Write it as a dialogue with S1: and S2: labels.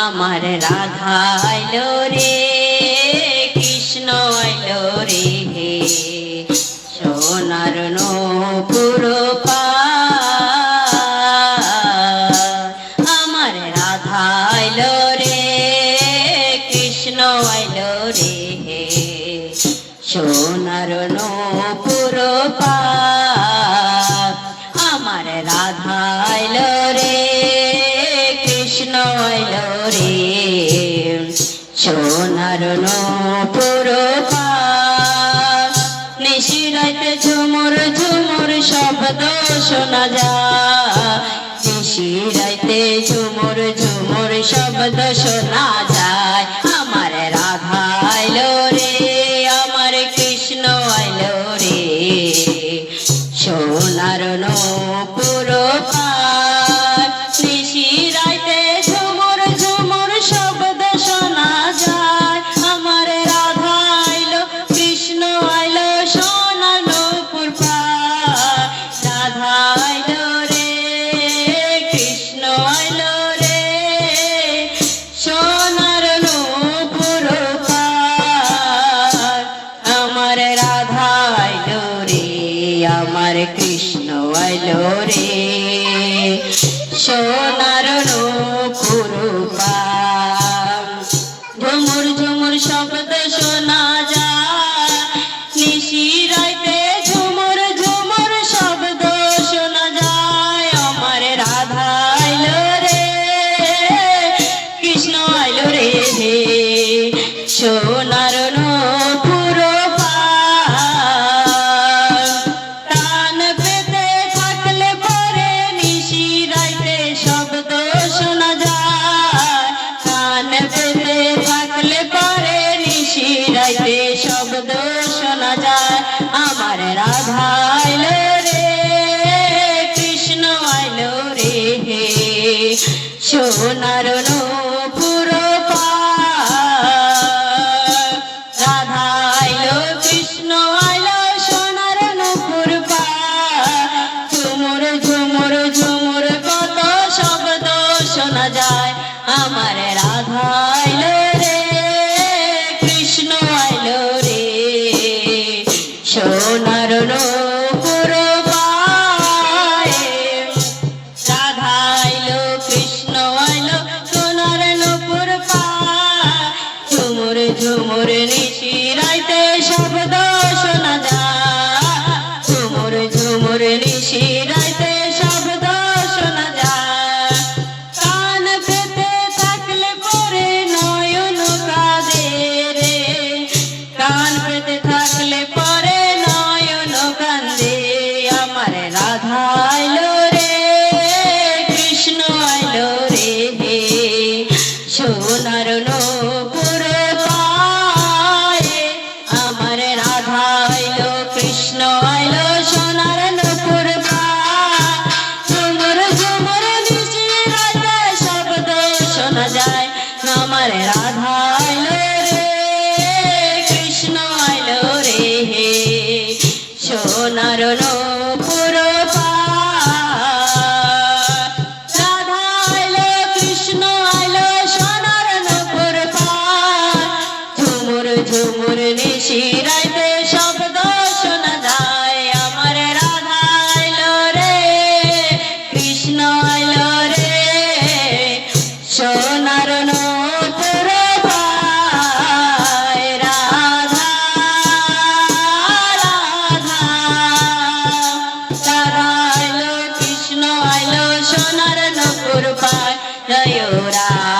S1: আমার রাধা আইলো রে, কৃষ্ণ আইলো রে, সোনার নূপুর আমার রাধা আইলো রে, কৃষ্ণ আইলো রে, সোনার নূপুর আমার রাধা আইলো রে, কৃষ্ণ আইলো রে, সোনার নূপুর নিশিরাইতে ঝুমুর ঝুমুর শব্দ শোনা যায়, নিশিরাইতে ঝুমুর ঝুমুর শব্দ শোনা যায়। আমার রাধা আইলো রে, আমার কৃষ্ণ আইলো রে, সোনার নূপুর নিশিরাইতে ঝুমুর ঝুমুর শব্দ শোনা যায়। আমার রাধা আইলো, কৃষ্ণ আইলো, সোনার নূপুর রাধা আইলো রে, কৃষ্ণ আইলো রে, সোনার নূপুর আমার রাধা আইলো রে, আমার কৃষ্ণ আইলো রে, সোনার নূপুর ঝুমুর ঝুমুর শব্দ শোনা যায়, নিশিরাইতে ঝুমুর ঝুমুর শব্দ শোনা যায়। আমার রাধা আইলো রে, কৃষ্ণ আইলো রে, সোনার নূপুর কান পেতে থাকলে পরে নিশিরাইতে শব্দ শোনা যায়, কান পেতে থাকলে পরে নিশিরাইতে শব্দ শোনা যায়। আমার রাধা আইলো রে, কৃষ্ণ আইলো রে, সোনার নূপুর রাধা আইলো, কৃষ্ণ আইলো, সোনার নূপুর ঝুমুর ঝুমুর ঝুমুর কত শব্দ শোনা যায়। আমার রাধা আইলো রে, কৃষ্ণ আইলো রে, সোনার নূপুর রাধা আইলো, কৃষ্ণ আইলো, সোনার নূপুর ঝুমুর ঝুমুর নিশিরাইতে শব্দ শোনা যায়, ঝুমুর ঝুমুর নিশিরাইতে শব্দ শোনা যায়। কান পেতে থাকলে পরে নয়ন কাঁদে রে, কান পেতে থাকলে পরে নয়ন কান্দে। আমার রাধা আইলো রে, কৃষ্ণ আইলো রে, সোনার নূপুর আমার রাধা আইলো, কৃষ্ণ আইলো, সোনার নূপুর ঝুমুর ঝুমুর নিশিরাইতে শব্দ শোনা যায়। আমার রাধা আইলো রে, কৃষ্ণ আইলো রে, সোনার নূপুর রাধা আইলো, কৃষ্ণ আইলো, সোনার নূপুর ঝুমুর ঝুমুর নিশিরাইতে শব্দ শোনা যায়। আমার রাধা আইলো রে, কৃষ্ণ আইলো রে, সোনার নূপুর রাধা রাধা রাধা আইলো, কৃষ্ণ আইলো, সোনার নূপুর জয় রাধা।